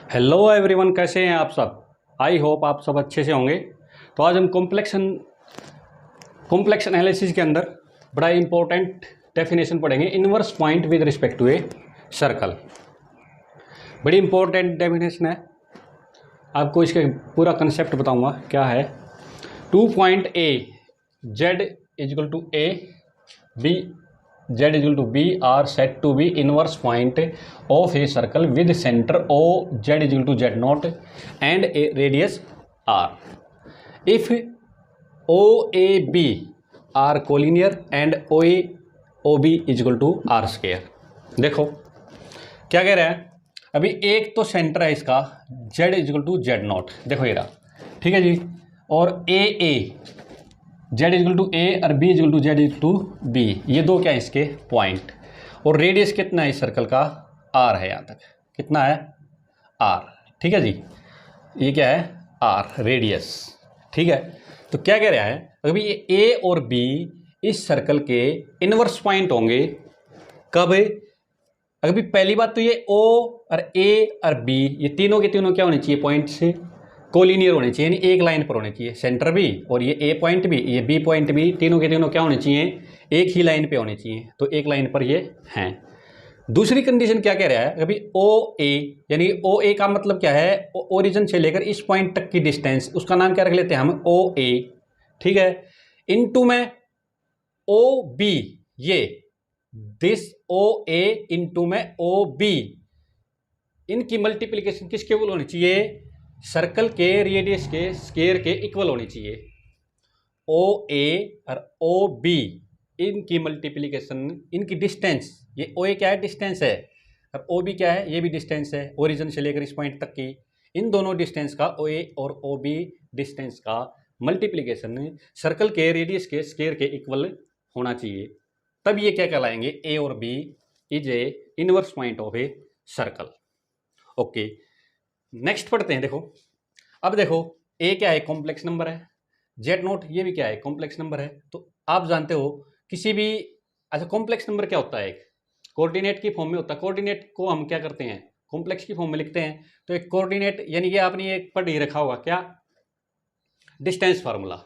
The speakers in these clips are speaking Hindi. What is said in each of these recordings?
हेलो एवरीवन, कैसे हैं आप सब। आई होप आप सब अच्छे से होंगे। तो आज हम कॉम्प्लेक्स एनालिसिस के अंदर बड़ा इंपॉर्टेंट डेफिनेशन पढ़ेंगे, inverse point with respect to a circle. बड़ी इंपॉर्टेंट डेफिनेशन है, आपको इसका पूरा कंसेप्ट बताऊंगा क्या है। 2 point A Z equal to A B z equal to B are said to be inverse point of a circle with centre O z equal to z not and a radius r if O A B are collinear and O B equal to R square. देखो क्या कह रहा है, अभी एक तो सेंटर है इसका z equal to z not, देखो ये रहा, ठीक है जी। और A Z equal to A और B equal to Z equal to B, ये दो क्या है इसके पॉइंट। और रेडियस कितना है इस सर्कल का, आर है, यहाँ तक कितना है आर, ठीक है जी। ये क्या है आर रेडियस, ठीक है। तो क्या कह रहा है, अभी ये ए और बी इस सर्कल के इनवर्स पॉइंट होंगे कब। अभी पहली बात तो ये ओ और ए और बी ये तीनों के तीनों क्या होने चाहिए, पॉइंट से कोलिनियर होने चाहिए, यानी एक लाइन पर होने चाहिए। सेंटर भी और ये ए पॉइंट भी ये बी पॉइंट भी तीनों के तीनों क्या होने चाहिए, एक ही लाइन पे होने चाहिए। तो एक लाइन पर ये हैं। दूसरी कंडीशन क्या कह रहा है, अभी ओ ए, यानी ओ ए का मतलब क्या है, ओरिजिन से लेकर इस पॉइंट तक की डिस्टेंस, उसका नाम क्या रख लेते हैं हम, ओ ए, ठीक है। इनटू में ओ बी, ये दिस ओ ए इनटू में ओ बी, इनकी मल्टीप्लीकेशन किसके इक्वल होनी चाहिए, सर्कल के रेडियस के स्क्वायर के इक्वल होनी चाहिए। ओ ए और ओ बी इनकी मल्टीप्लीकेशन, इनकी डिस्टेंस, ये ओ ए क्या है डिस्टेंस है, और ओ बी क्या है, ये भी डिस्टेंस है ओरिजिन से लेकर इस पॉइंट तक की। इन दोनों डिस्टेंस का, ओ ए और ओ बी डिस्टेंस का मल्टीप्लीकेशन सर्कल के रेडियस के स्क्वायर के इक्वल होना चाहिए। तब ये क्या कहलाएंगे, ए और B is a inverse point of a circle. Okay, next पढ़ते हैं। देखो अब देखो, ए क्या है, कॉम्प्लेक्स नंबर है, जेड नोट ये भी क्या है, कॉम्प्लेक्स नंबर है। तो आप जानते हो किसी भी, अच्छा कॉम्प्लेक्स नंबर क्या होता है, एक कोऑर्डिनेट की फॉर्म में होता है। कोऑर्डिनेट को हम क्या करते हैं, कॉम्प्लेक्स की फॉर्म में लिखते हैं। तो एक कोऑर्डिनेट यानी ये आपने एक पढ़ ही रखा होगा क्या, डिस्टेंस फार्मूला,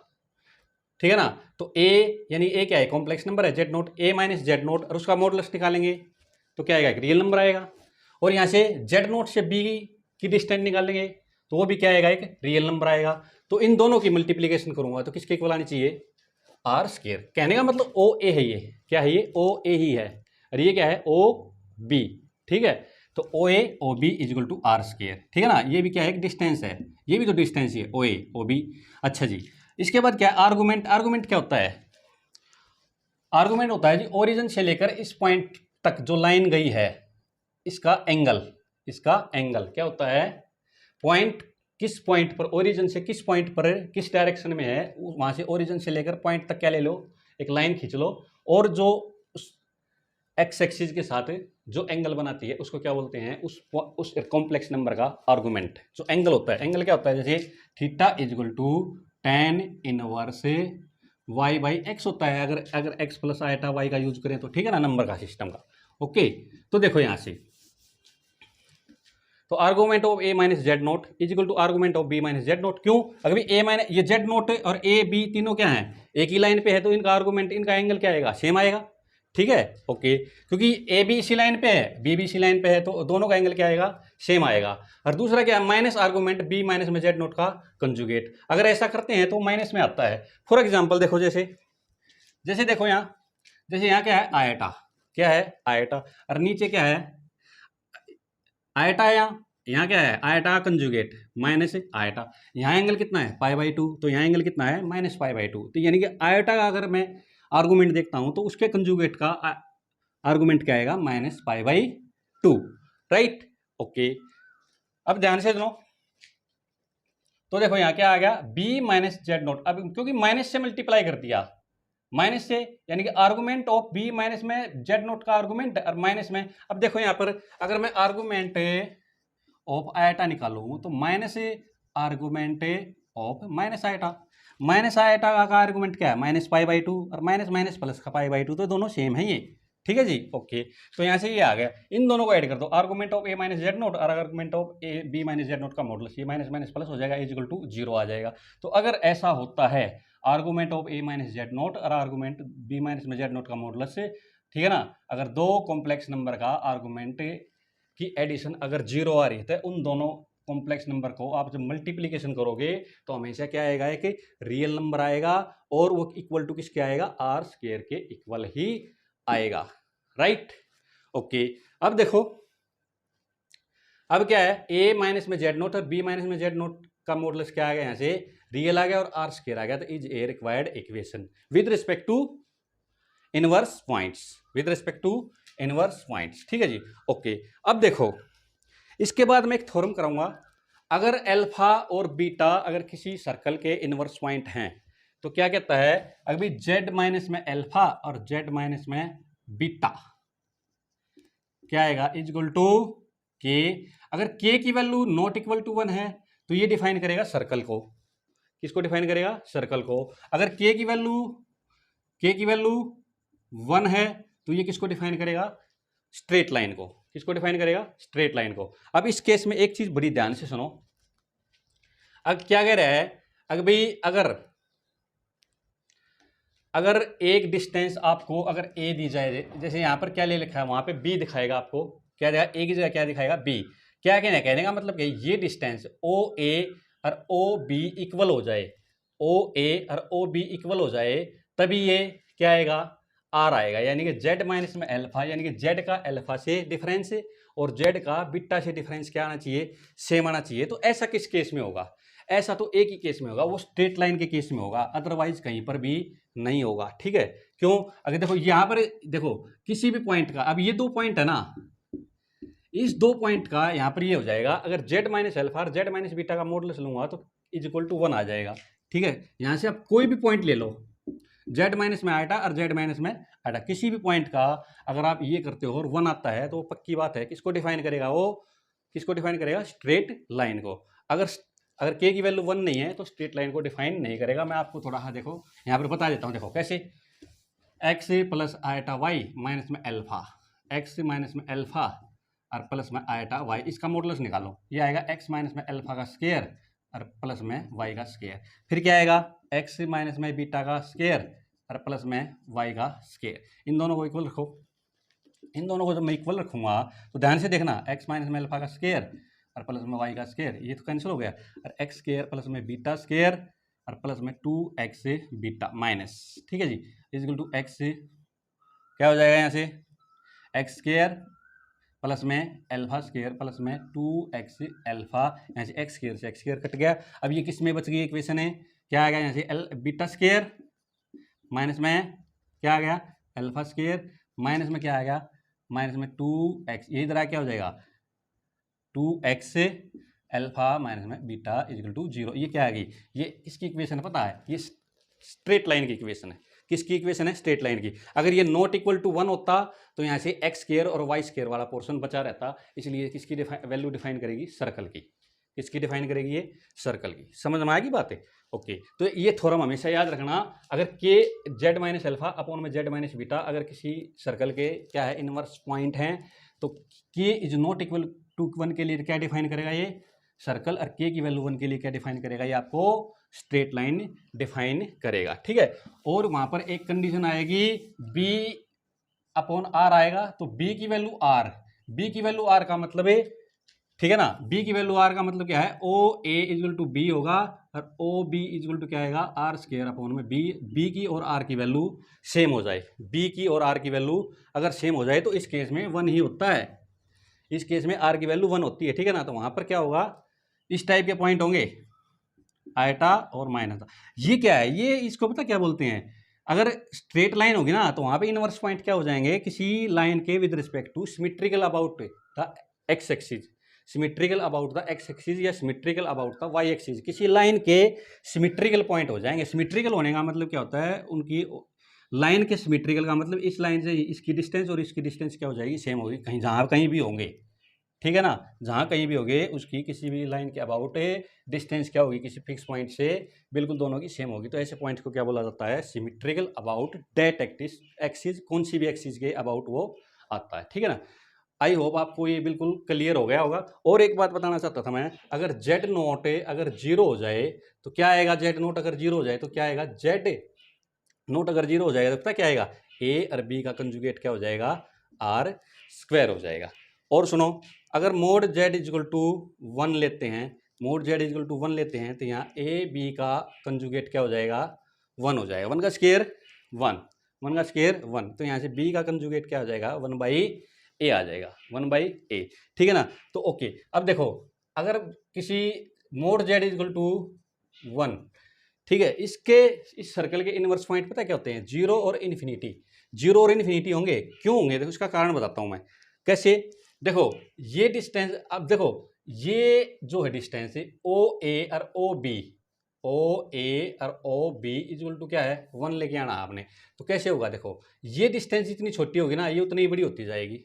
ठीक है ना। तो ए यानी ए क्या है, कॉम्प्लेक्स नंबर है, जेड नोट ए माइनस जेड नोट, और उसका मॉडुलस निकालेंगे तो क्या आएगा, एक रियल नंबर आएगा। और यहाँ से जेड नोट से बी की डिस्टेंस निकालेंगे तो वो भी क्या आएगा, एक रियल नंबर आएगा। तो इन दोनों की मल्टीप्लीकेशन करूंगा तो किसके इक्वल आनी चाहिए, आर स्क्वायर। कहने का मतलब ओ ए है, ये क्या है, ये ओ ए ही है, और ये क्या है ओ बी, ठीक है। तो O A O B is equal to R square, ठीक है ना। ये भी क्या है, एक डिस्टेंस है, ये भी तो डिस्टेंस है ओ ए ओ बी। अच्छा जी, इसके बाद क्या आर्गूमेंट, आर्गूमेंट क्या होता है, आर्गूमेंट होता है जी ओरिजिन से लेकर इस पॉइंट तक जो लाइन गई है इसका एंगल, इसका एंगल क्या होता है, पॉइंट किस पॉइंट पर, ओरिजिन से किस पॉइंट पर किस डायरेक्शन में है, वहां से ओरिजिन से लेकर पॉइंट तक क्या ले लो, एक लाइन खींच लो, और जो उस एक्स एक्सिस के साथ जो एंगल बनाती है उसको क्या बोलते हैं, उस कॉम्प्लेक्स नंबर का आर्गुमेंट जो एंगल होता है। एंगल क्या होता है, जैसे theta equal to tan inverse Y by X होता है, अगर एक्स प्लस आयटा वाई का यूज करें तो, ठीक है ना, नंबर का सिस्टम का। ओके, तो देखो यहां से, तो argument of A minus Z not equal to argument of B minus Z not. क्यों, अगर ए माइनस ये जेड नोट और ए बी तीनों क्या है, एक ही लाइन पे है, तो इनका आर्गूमेंट, इनका एंगल क्या आएगा, सेम आएगा, ठीक है। ओके, क्योंकि ए बी इसी लाइन पे है, बी भी इसी लाइन पे है, तो दोनों का एंगल क्या आएगा, सेम आएगा। और दूसरा क्या है, माइनस आर्गूमेंट बी माइनस में जेड नोट का कंजुगेट। अगर ऐसा करते हैं तो माइनस में आता है। फॉर एग्जाम्पल देखो, जैसे जैसे देखो यहाँ, जैसे यहाँ क्या है आयटा, क्या है आयटा, और नीचे क्या है आयटा, यहाँ क्या है आयटा कंजुगेट माइनस आयटा। यहाँ एंगल कितना है पाई बाई टू, तो यहाँ एंगल कितना है माइनस पाई बाई टू। तो यानी कि आयटा का अगर मैं आर्गूमेंट देखता हूँ तो उसके कंजुगेट का आर्गूमेंट क्या आएगा, minus pi by two, right. Okay, अब ध्यान से सुनो, तो देखो यहाँ क्या आ गया, बी माइनस जेड नोट। अब क्योंकि माइनस से मल्टीप्लाई कर दिया, माइनस से, यानी कि आर्गुमेंट ऑफ बी माइनस में जेड नोट का आर्गुमेंट और माइनस में। अब देखो यहाँ पर अगर मैं आर्गुमेंट ऑफ आयटा निकालूं तो minus argument of minus eta, minus eta का आर्गुमेंट क्या है, माइनस पाई बाई टू, और माइनस माइनस प्लस का पाई बाई टू, तो दोनों सेम है ये, ठीक है जी, ओके। तो यहाँ से ये आ गया, इन दोनों को ऐड कर दो, argument of A minus Z note और argument of A B minus Z naught का मॉडुलस, ये माइनस माइनस प्लस हो जाएगा, इज इक्वल टू 0 आ जाएगा। तो अगर ऐसा होता है argument of A minus Z note और आर्गुमेंट बी माइनस में जेड नोट का मॉडुलस, ठीक है ना, अगर दो कॉम्प्लेक्स नंबर का आर्गुमेंट की एडिशन अगर 0 आ रही है तो उन दोनों कॉम्प्लेक्स नंबर को आप जब मल्टीप्लीकेशन करोगे तो हमेशा क्या आएगा, एक रियल नंबर आएगा और वो इक्वल टू किसके आएगा, आर स्क्वायर के इक्वल ही आएगा, राइट, ओके। अब देखो, अब क्या है, ए माइनस में जेड नोट और बी माइनस में जेड नोट का मॉडुलस क्या आ गया, यहाँ से रियल आ गया और आर स्क्वायर आ गया, तो is a required equation with respect to inverse points, with respect to inverse points, ठीक है जी, ओके। अब देखो, इसके बाद मैं एक थ्योरम कराऊंगा, अगर अल्फा और बीटा अगर किसी सर्कल के इनवर्स पॉइंट हैं तो क्या कहता है, अभी जेड माइनस में अल्फा और जेड माइनस में बीटा क्या आएगा, इज इक्वल टू के। अगर के की वैल्यू नॉट इक्वल टू 1 है तो ये डिफाइन करेगा सर्कल को, किसको डिफाइन करेगा, सर्कल को। अगर के की वैल्यू 1 है तो ये किसको डिफाइन करेगा, स्ट्रेट लाइन को, किसको डिफाइन करेगा, स्ट्रेट लाइन को। अब इस केस में एक चीज बड़ी ध्यान से सुनो, अब क्या कह रहा है, अगर भाई अगर एक डिस्टेंस आपको अगर ए दी जाए, जैसे यहां पर क्या ले लिखा है, वहां पे बी दिखाएगा, आपको क्या देगा, ए की जगह क्या दिखाएगा, बी। क्या कहने का मतलब कि ये डिस्टेंस ओ ए और ओ बी इक्वल हो जाए, ओ ए और ओ बी इक्वल हो जाए, तभी ये क्या आएगा, आर आएगा, यानी कि जेड माइनस में अल्फा, यानी कि जेड का अल्फा से डिफरेंस और जेड का बीटा से डिफरेंस क्या आना चाहिए, सेम आना चाहिए। तो ऐसा किस केस में होगा, ऐसा तो एक ही केस में होगा, वो स्ट्रेट लाइन के केस में होगा, अदरवाइज कहीं पर भी नहीं होगा, ठीक है। क्यों, अगर देखो यहां पर देखो किसी भी पॉइंट का, अब ये दो पॉइंट है ना, इस दो पॉइंट का यहां पर ये हो जाएगा, अगर जेड माइनस अल्फा और जेड माइनस बीटा का मॉडुलस लूंगा तो इज इक्वल टू 1 आ जाएगा, ठीक है। यहां से आप कोई भी पॉइंट ले लो, जेड माइनस में आटा और जेड माइनस में आटा, किसी भी पॉइंट का अगर आप ये करते हो और 1 आता है तो पक्की बात है किसको डिफाइन करेगा, वो किसको डिफाइन करेगा, स्ट्रेट लाइन को। अगर के की वैल्यू 1 नहीं है तो स्ट्रेट लाइन को डिफाइन नहीं करेगा। मैं आपको थोड़ा देखो यहाँ पर बता देता हूँ, देखो कैसे, X plus iota Y minus में अल्फा, एक्स माइनस में अल्फा और प्लस में आयटा वाई, इसका मॉडुलस निकालो, ये आएगा एक्स माइनस में अल्फा का स्क्वायर और प्लस में वाई का स्क्वायर। फिर क्या आएगा, एक्स माइनस में बीटा का स्क्वायर और प्लस में वाई का स्क्वायर। इन दोनों को इक्वल रखो, इन दोनों को जब मैं इक्वल रखूंगा तो ध्यान से देखना, एक्स माइनस में अल्फा का स्क्वायर और प्लस में वाई का स्क्वायर, ये तो कैंसिल हो गया, और एक्स स्क्वायर प्लस में बीटा स्क्वायर और प्लस में 2x बीटा माइनस, ठीक है जी, इज इक्वल टू एक्स क्या हो जाएगा, यहाँ से एक्स स्क्वायर प्लस में अल्फा स्क्वायर प्लस में 2x अल्फा, यहाँ से एक्स स्क्वायर कट गया। अब ये किस में बच गई इक्वेशन है, क्या आ गया, यहाँ से बीटा स्क्वायर माइनस में क्या आ गया, अल्फा स्क्वायर माइनस में क्या आ गया, माइनस में 2x, ये इधर क्या हो जाएगा, 2x अल्फा माइनस में बीटा इक्वल टू 0। ये क्या आ गई, ये किसकी इक्वेशन है पता है, ये स्ट्रेट लाइन की इक्वेशन है। किसकी इक्वेशन है, स्ट्रेट लाइन की। अगर ये नॉट इक्वल टू 1 होता तो यहाँ से एक्स स्क्वायर और वाई स्क्वायर वाला पोर्शन बचा रहता, इसलिए किसकी वैल्यू डिफाइन करेगी, सर्कल की। किसकी डिफाइन करेगी, ये सर्कल की। समझ में आएगी बातें, ओके। तो ये थ्योरम हमेशा याद रखना, अगर के जेड माइनस अल्फा अपॉन में जेड माइनस बीटा अगर किसी सर्कल के क्या है इनवर्स पॉइंट हैं तो के इज नॉट इक्वल टू 1 के लिए क्या डिफाइन करेगा, ये सर्कल, और के की वैल्यू 1 के लिए क्या डिफाइन करेगा, ये आपको स्ट्रेट लाइन डिफाइन करेगा, ठीक है। और वहां पर एक कंडीशन आएगी, बी अपॉन आर आएगा, तो बी की वैल्यू आर, बी की वैल्यू आर का मतलब है, ठीक है ना, बी की वैल्यू आर का मतलब क्या है, ओ ए इक्वल टू बी होगा और ओ बी इक्वल टू क्या आएगा, आर स्क्वायर अपॉन में बी। बी की और आर की वैल्यू सेम हो जाए, बी की और आर की वैल्यू अगर सेम हो जाए तो इस केस में 1 ही होता है, इस केस में आर की वैल्यू 1 होती है, ठीक है ना। तो वहां पर क्या होगा, इस टाइप के पॉइंट होंगे, आयटा और माइनस। ये क्या है, ये इसको पता क्या बोलते हैं, अगर स्ट्रेट लाइन होगी ना तो वहां पे इनवर्स पॉइंट क्या हो जाएंगे, किसी लाइन के with respect to symmetrical about the X axis, symmetrical about the X axis या symmetrical about the Y axis, किसी लाइन के सिमेट्रिकल पॉइंट हो जाएंगे। सिमेट्रिकल होने का मतलब क्या होता है, उनकी लाइन के सिमेट्रिकल का मतलब इस लाइन से इसकी डिस्टेंस और इसकी डिस्टेंस क्या हो जाएगी, सेम होगी, कहीं जहाँ कहीं भी होंगे, ठीक है ना। जहाँ कहीं भी होगे उसकी किसी भी लाइन के अबाउट डिस्टेंस क्या होगी, किसी फिक्स पॉइंट से बिल्कुल दोनों की सेम होगी। तो ऐसे पॉइंट को क्या बोला जाता है, सिमेट्रिकल अबाउट दैट एक्सिस, कौन सी भी एक्सिस के अबाउट वो आता है। ठीक है ना। आई होप आपको ये बिल्कुल क्लियर हो गया होगा। और एक बात बताना चाहता था मैं, अगर जेड नोट अगर जीरो हो जाए तो क्या आएगा, जेड नोट अगर जीरो हो जाए तो क्या आएगा, जेड नोट अगर जीरो हो जाएगा तो पता क्या आएगा, ए और बी का कंजुगेट क्या हो जाएगा, आर स्क्वायर हो जाएगा। और सुनो, अगर मोड जेड इजल टू 1 लेते हैं, मोड जेड इजल टू 1 लेते हैं तो यहाँ ए बी का कंजुगेट क्या हो जाएगा, 1 हो जाएगा। 1 का स्क्वायर 1, 1 का स्क्वायर 1, तो यहाँ से बी का कंजुगेट क्या हो जाएगा, 1/a आ जाएगा, 1/a। ठीक है ना। तो ओके, अब देखो अगर किसी मोड जेड इजल टू 1, ठीक है, इसके इस सर्कल के इनवर्स पॉइंट पता क्या होते हैं, जीरो और इन्फिनिटी। जीरो और इन्फिनिटी होंगे, क्यों होंगे, देखो इसका कारण बताता हूं मैं कैसे। देखो ये डिस्टेंस, अब देखो ये जो है डिस्टेंस ओ ए और ओ बी, ओ ए और ओ बी इक्वल टू क्या है, 1 लेके आना आपने। तो कैसे होगा, देखो ये डिस्टेंस जितनी छोटी होगी ना, ये उतनी बड़ी होती जाएगी।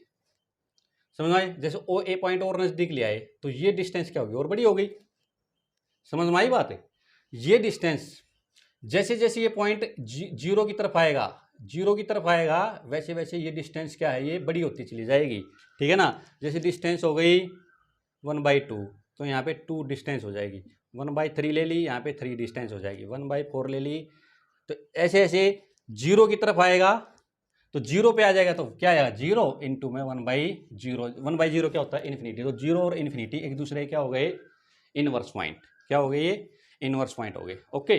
समझ में आए, जैसे ओ ए पॉइंट और नजदीक ले आए तो ये डिस्टेंस क्या होगी, और बड़ी हो गई। समझ में आई बात है। ये डिस्टेंस जैसे जैसे ये पॉइंट जीरो की तरफ आएगा, जीरो की तरफ आएगा, वैसे वैसे ये डिस्टेंस क्या है, ये बड़ी होती चली जाएगी। ठीक है ना। जैसे डिस्टेंस हो गई 1/2, तो यहाँ पे 2 डिस्टेंस हो जाएगी। 1/3 ले ली, यहाँ पे 3 डिस्टेंस हो जाएगी। 1/4 ले ली, तो ऐसे ऐसे जीरो की तरफ आएगा, तो जीरो पे आ जाएगा तो क्या आएगा, जीरो इंटू में 1/0। 1/0 क्या होता है, इन्फिनिटी। तो जीरो और इन्फिनिटी एक दूसरे क्या हो गए, इनवर्स पॉइंट। क्या हो गए ये, इनवर्स पॉइंट हो गए। ओके,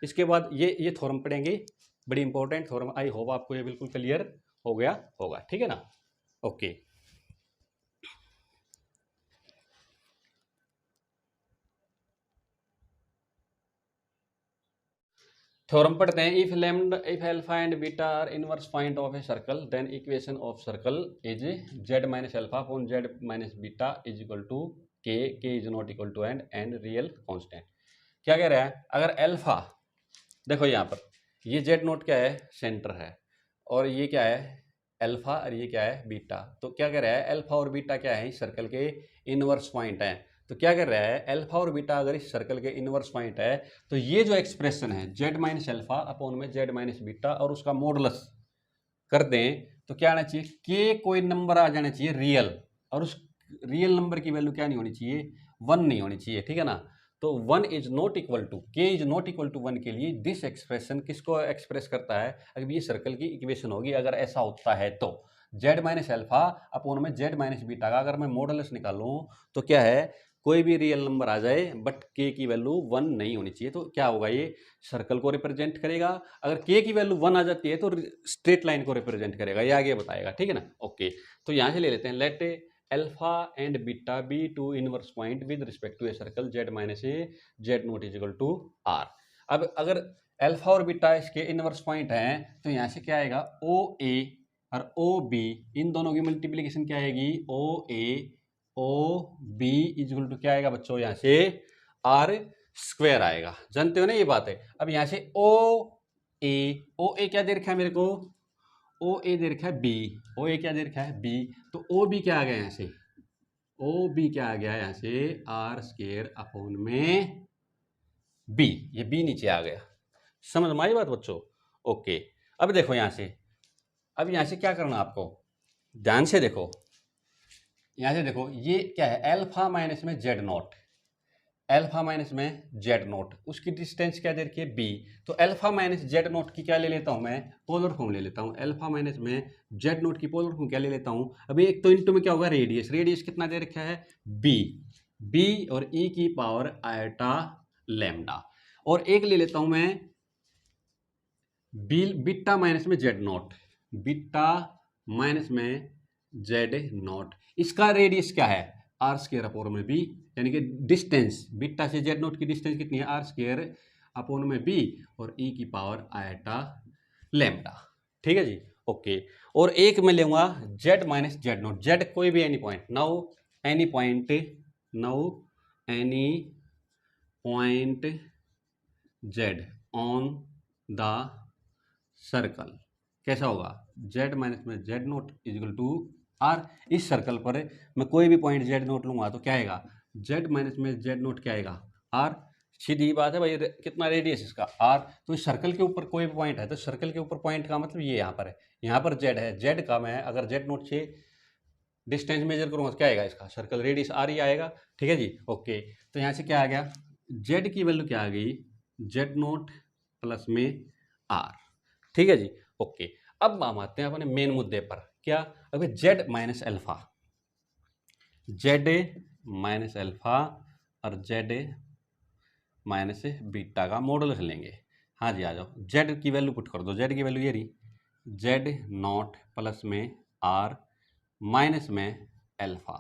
इसके बाद ये थ्योरम पढ़ेंगे, बड़ी इंपॉर्टेंट थ्योरम। आई होप आपको ये बिल्कुल क्लियर हो गया होगा। ठीक है ना। ओके, थ्योरम पढ़ते हैं। If lambda, if alpha and beta are inverse point of a circle, then equation of circle is Z minus alpha upon Z minus beta is equal to K is not equal to and real constant. क्या कह रहा है, अगर अल्फा, देखो यहाँ पर ये जेड नोट क्या है, सेंटर है, और ये क्या है अल्फा, और ये क्या है बीटा। तो क्या कह रहा है, अल्फा और बीटा क्या है, इस सर्कल के इनवर्स पॉइंट है। तो क्या कर रहा है, अल्फा और बीटा अगर इस सर्कल के इनवर्स पॉइंट है, तो ये जो एक्सप्रेशन है जेड माइनस अल्फा अपॉन में जेड माइनस बीटा और उसका मॉडुलस कर दें, तो क्या आना चाहिए, के कोई नंबर आ जाना चाहिए रियल, और उस रियल नंबर की वैल्यू क्या नहीं होनी चाहिए, 1 नहीं होनी चाहिए। ठीक है ना। तो 1 is not equal to, K is not equal to 1 के लिए दिस एक्सप्रेशन किसको एक्सप्रेस करता है, अगर ये सर्कल की इक्वेशन होगी, अगर ऐसा होता है तो जेड माइनस अल्फा अपॉन में जेड माइनस बीटा का अगर मैं मॉडुलस निकालूं, तो क्या है, कोई भी रियल नंबर आ जाए बट के की वैल्यू 1 नहीं होनी चाहिए। तो क्या होगा, ये सर्कल को रिप्रेजेंट करेगा। अगर के की वैल्यू 1 आ जाती है तो स्ट्रेट लाइन को रिप्रेजेंट करेगा, ये आगे बताएगा। ठीक है ना। ओके, तो यहाँ से ले लेते हैं, let alpha and beta be two inverse point with respect to a circle Z minus A Z not is equal to R. अब अगर अल्फा और बीटा इसके इनवर्स पॉइंट हैं, तो यहाँ से क्या आएगा, ओ ए और ओ बी, इन दोनों की मल्टीप्लीकेशन क्या आएगी, ओ A O B equal to क्या आएगा बच्चों, यहाँ से आर स्क्वायर आएगा। जानते हो ना ये बात है। अब यहाँ से ओ ए क्या दे रखा है मेरे को, ओ ए दे रखा है बी, ओ ए क्या दे रखा है बी, तो ओ बी क्या आ गया यहाँ से, ओ बी क्या आ गया यहाँ से, आर स्क्वायर अपॉन में बी, ये बी नीचे आ गया। समझ में आई बात बच्चों। ओके, अब देखो यहाँ से, अब यहाँ से क्या करना आपको, ध्यान से देखो, यहाँ से देखो ये क्या है, अल्फा माइनस में जेड नॉट, अल्फा माइनस में जेड नोट, उसकी डिस्टेंस क्या दे रखी है बी। तो अल्फा माइनस जेड नोट की क्या ले लेता हूं मैं, पोलर फॉर्म ले लेता हूं। अल्फा माइनस में जेड नोट की पोलर फॉर्म क्या ले लेता हूं, अभी एक तो इंटू में क्या होगा रेडियस, रेडियस कितना दे रखा है बी, बी और ई की पावर आयटा लैम्डा, और एक ले लेता हूं मैं बी बीटा माइनस में जेड नोट, बीटा माइनस में जेड नोट, इसका रेडियस क्या है आर स्क्वायर अपॉन में बी, यानी कि डिस्टेंस बीटा से जेड नोट की डिस्टेंस कितनी है, आर स्क्वायर अपॉन में बी और ई की पावर आयटा लैम्डा। ठीक है जी। ओके, और एक मैं लूंगा Z minus Z not, Z कोई भी any point, now any point, now any point Z on the circle, कैसा होगा, जेड माइनस में Z not equal to R. इस सर्कल पर मैं कोई भी पॉइंट जेड नोट लूंगा तो क्या आएगा, जेड माइनस में जेड नोट क्या आएगा, आर। सीधी बात है भाई, कितना रेडियस इसका आर। तो इस सर्कल के ऊपर कोई भी पॉइंट है तो सर्कल के ऊपर पॉइंट का मतलब ये यहाँ पर है, यहाँ पर जेड है, जेड का मैं अगर जेड नोट से डिस्टेंस मेजर करूँगा तो क्या आएगा, इसका सर्कल रेडियस आर ही आएगा। ठीक है जी, ओके। तो यहाँ से क्या आ गया, जेड की वैल्यू क्या आ गई, जेड नोट प्लस में आर। ठीक है जी, ओके। अब हम आते हैं अपने मेन मुद्दे पर, क्या, अभी Z minus alpha, Z minus alpha और जेड माइनस बीटा का मॉडल लिख लेंगे। हाँ जी, आ जाओ, जेड की वैल्यू पुट कर दो, जेड की वैल्यू ये रही, जेड नॉट प्लस में आर माइनस में एल्फा।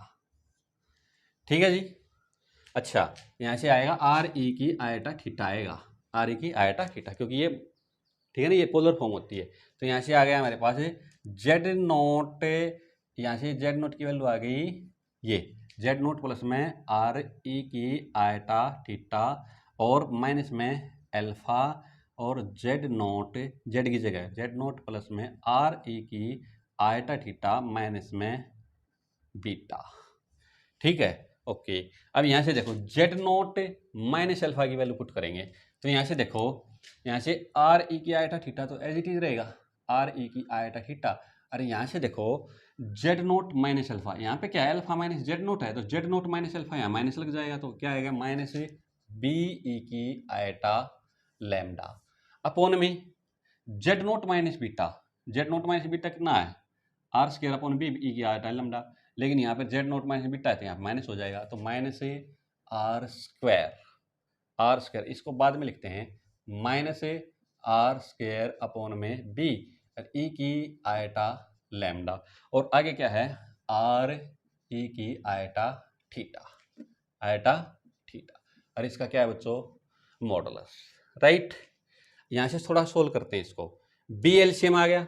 ठीक है जी, अच्छा यहाँ से आएगा आर ई की आयटा थीटा आएगा, आर ई की आयटा थीटा, क्योंकि ये ठीक है ना, ये पोलर फॉर्म होती है। तो यहाँ से आ गया हमारे पास जेड नोट, यहाँ से जेड नोट की वैल्यू आ गई ये जेड नोट प्लस में आर ई की आयटा थीटा और माइनस में एल्फा, और जेड नोट, जेड की जगह जेड नोट प्लस में आर ई की आयटा थीटा माइनस में बीटा। ठीक है, ओके। अब यहाँ से देखो जेड नोट माइनस एल्फा की वैल्यू पुट करेंगे, तो यहाँ से देखो, यहाँ से आर ई की आयटा थीटा तो एज इट इज रहेगा, आर ई की आयटा थीटा। अरे यहाँ से देखो जेड नोट माइनस एल्फा, यहाँ पे क्या है, एल्फा माइनस जेड नोट है, तो जेड नोट माइनस एल्फा यहाँ माइनस लग जाएगा, तो क्या आएगा, माइनस बी ई की आयटा लैम्डा अपॉन में Z not minus beta, Z not minus beta कितना है, R square upon B E की आयटा लैम्डा। लेकिन यहाँ पे जेड नोट माइनस बीटा है तो यहाँ पे माइनस हो जाएगा, तो minus R square, R square इसको बाद में लिखते हैं, माइनस आर स्क्वायर अपॉन में बी ई की आयटा लैम्डा, और आगे क्या है, आर ई की आयटा थीटा, आयटा थीटा, और इसका क्या है बच्चों, मॉडुलस। राइट, यहाँ से थोड़ा सोल्व करते हैं इसको, बी एलसीएम आ गया,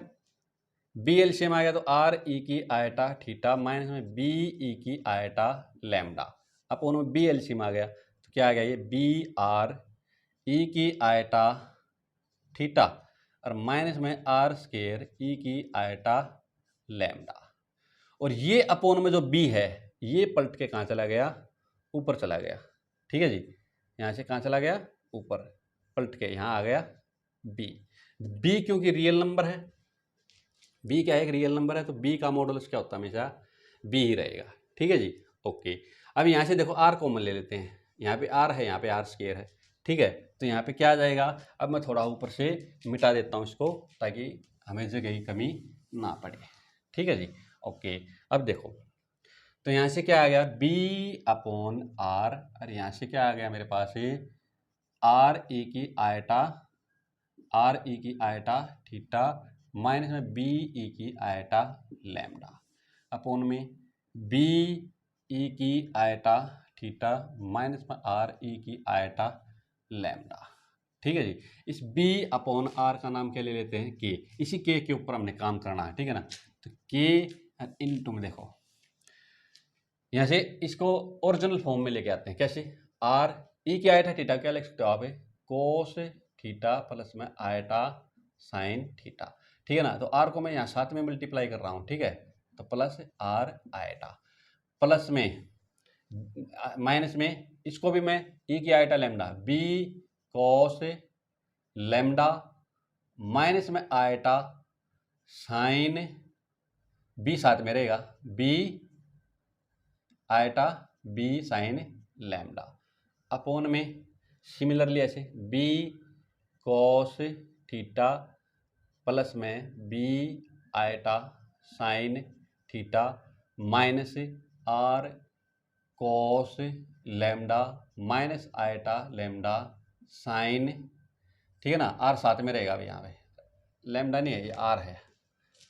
बी एलसीएम आ गया, तो आर ई की आयटा थीटा माइनस में बी ई की आयटा लैम्डा अपॉन में बी एलसीएम आ गया, तो क्या आ गया ये बी आर ई की आयटा थीटा और माइनस में आर स्क्वायर ई की आयटा लैम्डा, और ये अपॉन में जो बी है ये पलट के कहाँ चला गया, ऊपर चला गया। ठीक है जी, यहाँ से कहाँ चला गया, ऊपर पलट के यहाँ आ गया बी, बी क्योंकि रियल नंबर है, बी क्या है, एक रियल नंबर है, तो बी का मॉडुलस क्या होता है, हमेशा बी ही रहेगा। ठीक है जी, ओके। अब यहाँ से देखो आर कॉमन ले लेते हैं, यहाँ पे आर है, यहाँ पे आर स्क्वायर है। ठीक है, तो यहाँ पे क्या आ जाएगा, अब मैं थोड़ा ऊपर से मिटा देता हूँ इसको ताकि हमें जगह की कमी ना पड़े। ठीक है जी, ओके। अब देखो, तो यहाँ से क्या आ गया, बी अपॉन आर, और यहाँ से क्या आ गया मेरे पास आर ई की आयटा, आर ई की आयटा थीटा माइनस में बी ई की आयटा लैम्डा अपॉन में बी ई की आयटा थीटा माइनस में आर ई की आयटा लैम्डा। ठीक है जी, इस b अपॉन आर का नाम क्या ले लेते हैं, के, इसी के ऊपर हमने काम करना है। ठीक है ना, तो के इन टू में देखो, यहाँ से इसको ओरिजिनल फॉर्म में लेके आते हैं, कैसे, आर ई की आयटा थीटा क्या लिख सकते हो आप, कोस थीटा प्लस में आयटा साइन थीटा। ठीक है ना, तो आर को मैं यहाँ साथ में मल्टीप्लाई कर रहा हूँ। ठीक है, तो प्लस आर आयटा, प्लस में माइनस में इसको भी मैं ई की iota lambda B cos lambda minus में आयटा साइन, बी साथ में रहेगा, B iota B sine lambda upon में सिमिलरली ऐसे बी कॉस थीटा प्लस में B iota sine theta minus R cos lambda minus iota lambda sine. ठीक है ना, आर साथ में रहेगा अभी, यहाँ पे लैम्डा नहीं है, ये आर है।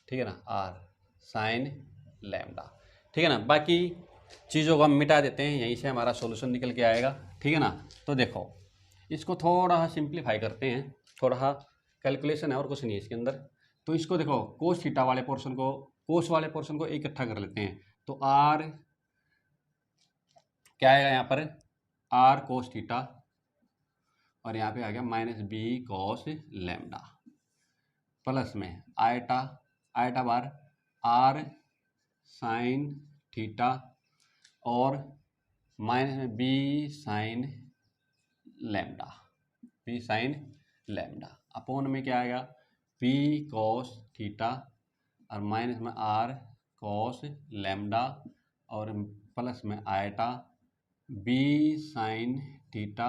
ठीक है ना, आर साइन लैम्डा। ठीक है ना, बाकी चीज़ों को हम मिटा देते हैं, यहीं से हमारा सॉल्यूशन निकल के आएगा। ठीक है ना, तो देखो इसको थोड़ा सिंप्लीफाई करते हैं, थोड़ा कैलकुलेशन है और कुछ नहीं है इसके अंदर। तो इसको देखो कोस थीटा वाले पोर्शन को, कोस वाले पोर्शन को इकट्ठा कर लेते हैं, तो आर क्या आएगा यहाँ पर, आर कोस थीटा, और यहाँ पे आ गया minus B cos lambda plus में आयटा, आयटा बार आर साइन थीटा और माइनस में B sine lambda, B sine lambda upon में क्या आएगा पी कॉस थीटा और माइनस में आर कॉस लैम्डा और प्लस में iota B sine theta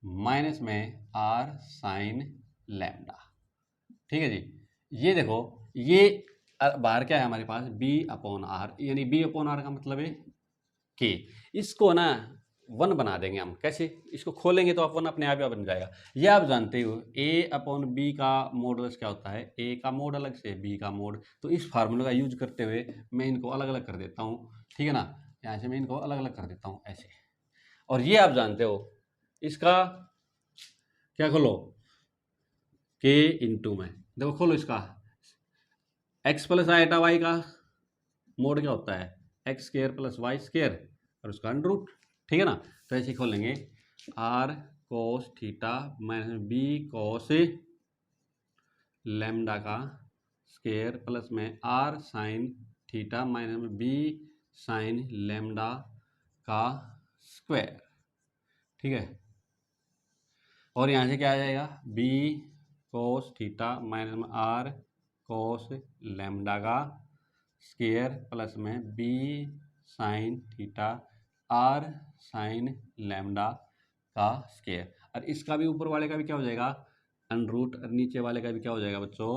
minus में आर साइन लैम्डा। ठीक है जी। ये देखो ये बाहर क्या है हमारे पास बी अपॉन आर, यानी बी अपॉन आर का मतलब है के। इसको ना वन बना देंगे हम। कैसे? इसको खोलेंगे तो आप वन अपने आप ही बन जाएगा। ये आप जानते हो ए अपॉन बी का मॉडुलस क्या होता है, ए का मोड अलग से बी का मोड। तो इस फार्मूले का यूज करते हुए मैं इनको अलग अलग कर देता हूँ, ठीक है ना। यहाँ से मैं इनको अलग अलग कर देता हूँ ऐसे। और ये आप जानते हो इसका क्या, खोलो के इंटू में, देखो खोलो इसका एक्स प्लस आइटा वाई का मोड क्या होता है X square plus Y square और उसका अंडर रूट, ठीक है ना। तो ऐसे खोलेंगे R cos theta minus B cos lambda का स्क्वायर प्लस में आर साइन थीटा माइनस में बी साइन लैम्डा का स्क्वायर, ठीक है। और यहाँ से क्या आ जाएगा बी कोस थीटा माइनस में आर कोस लैम्डा का स्क्वायर प्लस में B sine theta R sine lambda का स्क्वायर। और इसका भी ऊपर वाले का भी क्या हो जाएगा अंडर रूट, और नीचे वाले का भी क्या हो जाएगा बच्चों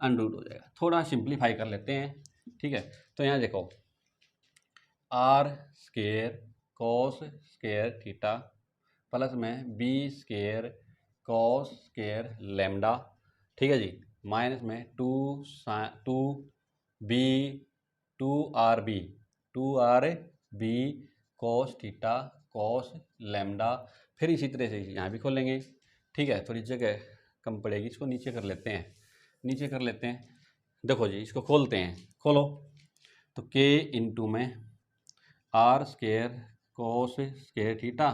अंडर रूट हो जाएगा। थोड़ा सिंप्लीफाई कर लेते हैं, ठीक है। तो यहाँ देखो R square cos square theta plus में B square cos square lambda, ठीक है जी, माइनस में two R B cos theta cos lambda. फिर इसी तरह से यहाँ भी खोलेंगे, ठीक है। थोड़ी जगह कम पड़ेगी, इसको नीचे कर लेते हैं, नीचे कर लेते हैं। देखो जी इसको खोलते हैं, खोलो तो के इंटू में R square cos square theta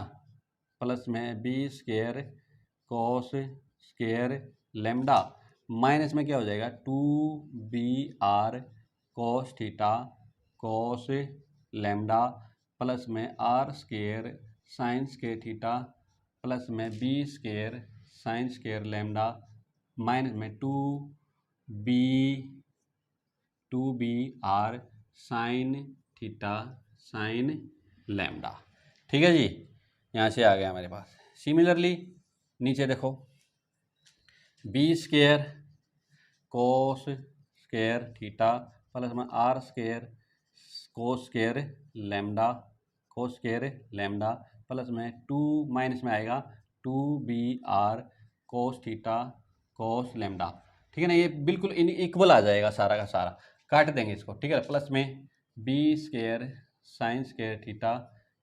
plus में B square cos square lambda minus में क्या हो जाएगा two B R cos theta cos lambda plus में R square sine square theta plus में B square sine square lambda minus में two B R sine theta sine lambda, ठीक है जी। यहाँ से आ गया हमारे पास। सिमिलरली नीचे देखो B square cos square theta plus में R square cos square lambda plus में टू माइनस में आएगा two B R cos theta cos lambda, ठीक है ना। ये बिल्कुल इक्वल आ जाएगा सारा का सारा, काट देंगे इसको, ठीक है। प्लस में B square sine square theta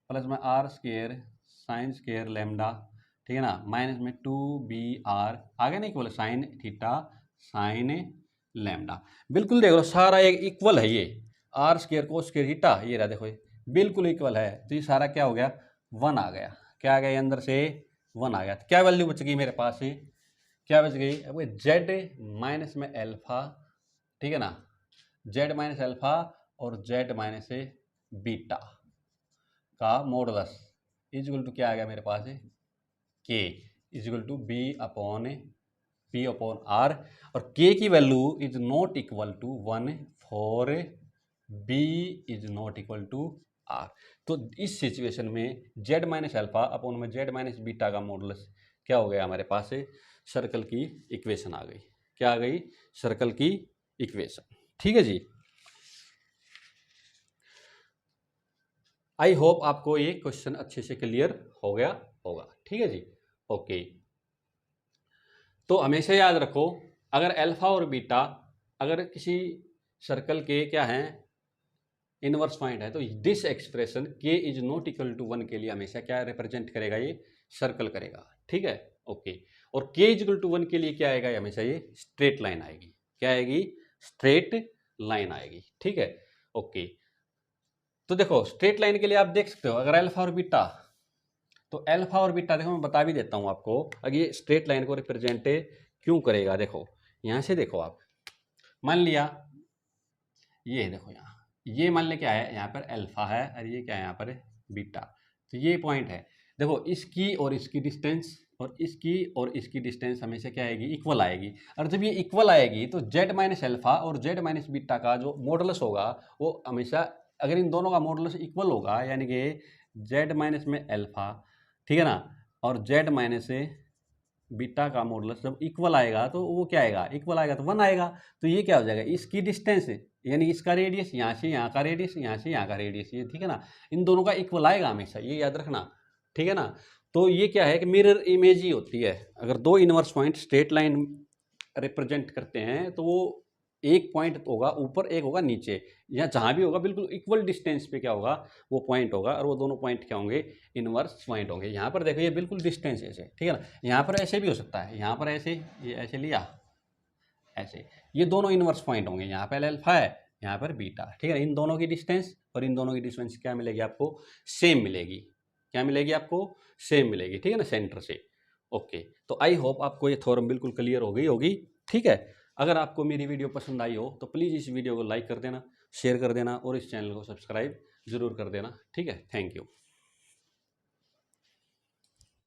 plus में R square sine square lambda, ठीक है ना, माइनस में टू बी आर आगे नहीं equal sign theta sine lambda. बिल्कुल देख लो सारा एक इक्वल है, ये आर स्क्वायर को स्क्वायर थीटा ये रहा, देखो ये बिल्कुल इक्वल है। तो ये सारा क्या हो गया वन आ गया, क्या आ गया अंदर से वन आ गया। तो क्या वैल्यू बच गई मेरे पास है, क्या बच गई वो जेड माइनस में एल्फा, ठीक है ना, जेड माइनस एल्फा और जेड माइनस बीटा का मॉडुलस इजल टू क्या आ गया मेरे पास है K equal to B upon P upon R. और के की value is not equal to 1 for B is not equal to R. तो इस सिचुएशन में जेड माइनस अल्फा अपॉन में जेड माइनस बीटा का मॉडुलस क्या हो गया हमारे पास है सर्कल की इक्वेशन आ गई। क्या आ गई सर्कल की इक्वेशन, ठीक है जी। आई होप आपको ये क्वेश्चन अच्छे से क्लियर हो गया होगा, ठीक है जी। ओके तो हमेशा याद रखो अगर अल्फा और बीटा अगर किसी सर्कल के क्या हैं इनवर्स पॉइंट है तो दिस एक्सप्रेशन के इज नॉट इक्वल टू 1 के लिए हमेशा क्या रिप्रेजेंट करेगा ये सर्कल करेगा, ठीक है। ओके और के इज इक्वल टू 1 के लिए क्या आएगा हमेशा ये स्ट्रेट लाइन आएगी, क्या आएगी स्ट्रेट लाइन आएगी, ठीक है। ओके तो देखो स्ट्रेट लाइन के लिए आप देख सकते हो अगर अल्फा और बीटा, तो अल्फा और बीटा देखो मैं बता भी देता हूं आपको अगर ये स्ट्रेट लाइन को रिप्रेजेंट क्यों करेगा। देखो यहां से देखो आप मान लिया ये देखो यहाँ, ये मान लें क्या है, यहाँ पर अल्फा है और ये क्या है यहाँ पर है बीटा। तो ये पॉइंट है, देखो इसकी और इसकी डिस्टेंस और इसकी और इसकी डिस्टेंस हमेशा क्या आएगी, इक्वल आएगी। और जब ये इक्वल आएगी तो जेड माइनस अल्फा और जेड माइनस बीटा का जो मॉडुलस होगा वो हमेशा, अगर इन दोनों का मॉडुलस इक्वल होगा यानी कि जेड माइनस में अल्फा, ठीक है ना, और जेड माइनस बीटा का मॉडुलस जब इक्वल आएगा तो वो क्या आएगा, इक्वल आएगा तो 1 आएगा। तो ये क्या हो जाएगा, इसकी डिस्टेंस यानी इसका रेडियस, यहाँ से यहाँ का रेडियस, यहाँ से यहाँ का रेडियस, ये ठीक है ना, इन दोनों का इक्वल आएगा हमेशा, ये याद रखना, ठीक है ना। तो ये क्या है कि मिरर इमेज ही होती है। अगर दो inverse point straight line represent करते हैं तो वो एक पॉइंट होगा ऊपर, एक होगा नीचे, या जहाँ भी होगा बिल्कुल इक्वल डिस्टेंस पे क्या होगा, वो पॉइंट होगा, और वो दोनों पॉइंट क्या होंगे, इनवर्स पॉइंट होंगे। यहाँ पर देखो ये बिल्कुल डिस्टेंस ऐसे, ठीक है ना, यहाँ पर ऐसे भी हो सकता है, यहाँ पर ऐसे, ये ऐसे लिया ऐसे, ये दोनों इनवर्स पॉइंट होंगे, यहाँ पर अल्फा है, यहाँ पर बीटा, ठीक है। इन दोनों की डिस्टेंस और इन दोनों की डिस्टेंस क्या मिलेगी आपको, सेम मिलेगी। क्या मिलेगी आपको, सेम मिलेगी, ठीक है ना, सेंटर से। ओके, तो आई होप आपको ये थ्योरम बिल्कुल क्लियर हो गई होगी, ठीक है। अगर आपको मेरी वीडियो पसंद आई हो तो प्लीज़ इस वीडियो को लाइक कर देना, शेयर कर देना और इस चैनल को सब्सक्राइब जरूर कर देना, ठीक है। Thank you.